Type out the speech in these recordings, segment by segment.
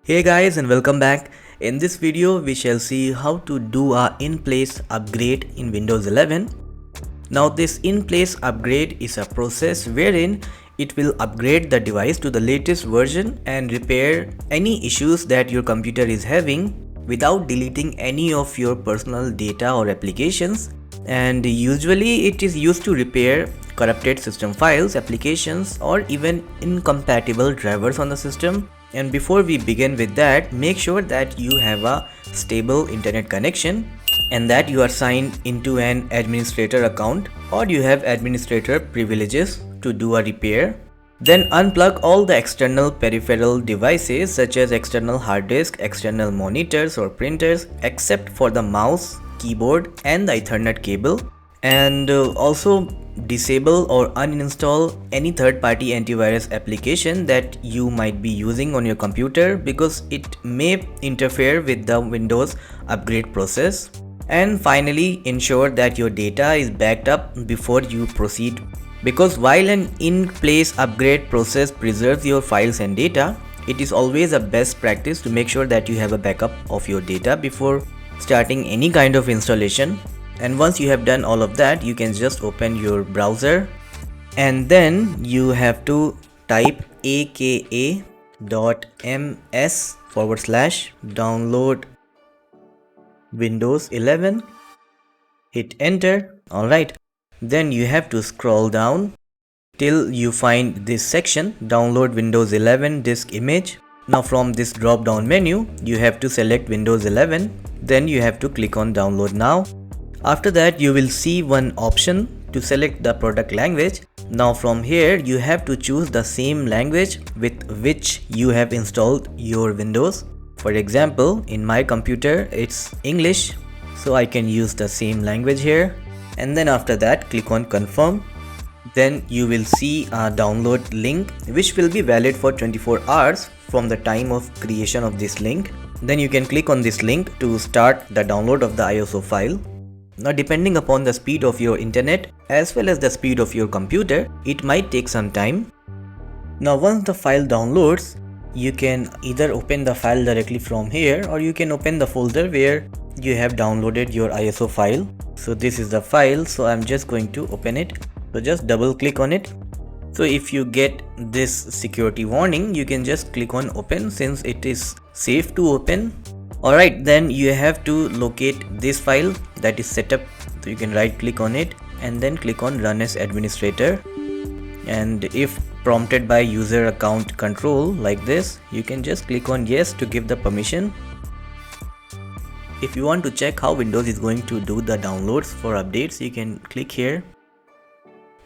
Hey guys, and welcome back. In this video we shall see how to do a in-place upgrade in Windows 11. Now this in-place upgrade is a process wherein it will upgrade the device to the latest version and repair any issues that your computer is having without deleting any of your personal data or applications. And usually it is used to repair corrupted system files, applications, or even incompatible drivers on the system. And before we begin with that, make sure that you have a stable internet connection and that you are signed into an administrator account or you have administrator privileges to do a repair. Then unplug all the external peripheral devices such as external hard disk, external monitors or printers except for the mouse, keyboard and the Ethernet cable. And also disable or uninstall any third-party antivirus application that you might be using on your computer because it may interfere with the Windows upgrade process. And finally, ensure that your data is backed up before you proceed, because while an in-place upgrade process preserves your files and data, it is always a best practice to make sure that you have a backup of your data before starting any kind of installation. And once you have done all of that, you can just open your browser and then you have to type aka.ms/download Windows 11, hit enter. Alright, then you have to scroll down till you find this section, download Windows 11 disk image. Now from this drop down menu, you have to select Windows 11, then you have to click on download now. After that, you will see one option to select the product language. Now from here, you have to choose the same language with which you have installed your Windows. For example, in my computer, it's English, so I can use the same language here. And then after that, click on confirm. Then you will see a download link which will be valid for 24 hours from the time of creation of this link. Then you can click on this link to start the download of the ISO file. Now depending upon the speed of your internet as well as the speed of your computer, it might take some time. Now once the file downloads, you can either open the file directly from here or you can open the folder where you have downloaded your ISO file. So this is the file, so I'm just going to open it. So just double click on it. So if you get this security warning, you can just click on open since it is safe to open. Alright, then you have to locate this file that is set up, so you can right click on it and then click on run as administrator. And if prompted by user account control like this, you can just click on yes to give the permission. If you want to check how Windows is going to do the downloads for updates, you can click here.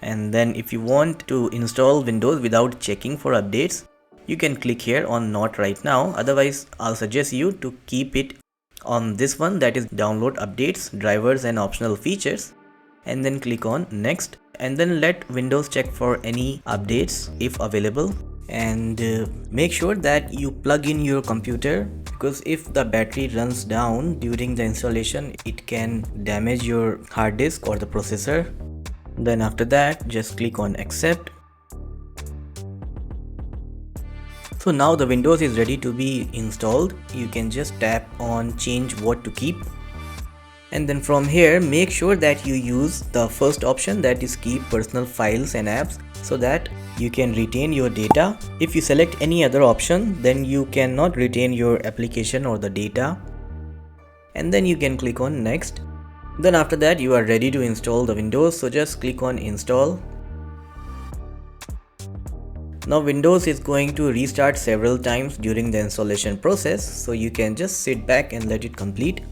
And then if you want to install Windows without checking for updates, you can click here on not right now. Otherwise, I'll suggest you to keep it on this one, that is download updates, drivers and optional features, and then click on next and then let Windows check for any updates if available. And make sure that you plug in your computer, because if the battery runs down during the installation, it can damage your hard disk or the processor. Then after that, just click on accept. So now the Windows is ready to be installed. You can just tap on change what to keep. And then from here, make sure that you use the first option, that is keep personal files and apps, so that you can retain your data. If you select any other option, then you cannot retain your application or the data. And then you can click on next. Then after that, you are ready to install the Windows. So just click on install. Now Windows is going to restart several times during the installation process, so you can just sit back and let it complete.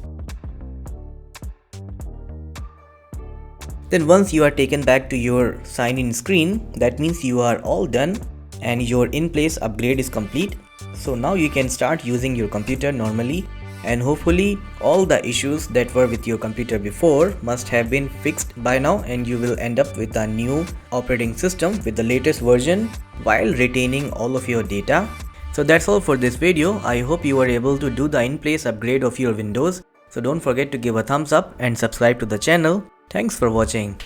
Then once you are taken back to your sign-in screen, that means you are all done and your in-place upgrade is complete. So now you can start using your computer normally, and hopefully all the issues that were with your computer before must have been fixed by now, and you will end up with a new operating system with the latest version while retaining all of your data. So that's all for this video. I hope you were able to do the in-place upgrade of your Windows. So don't forget to give a thumbs up and subscribe to the channel. Thanks for watching.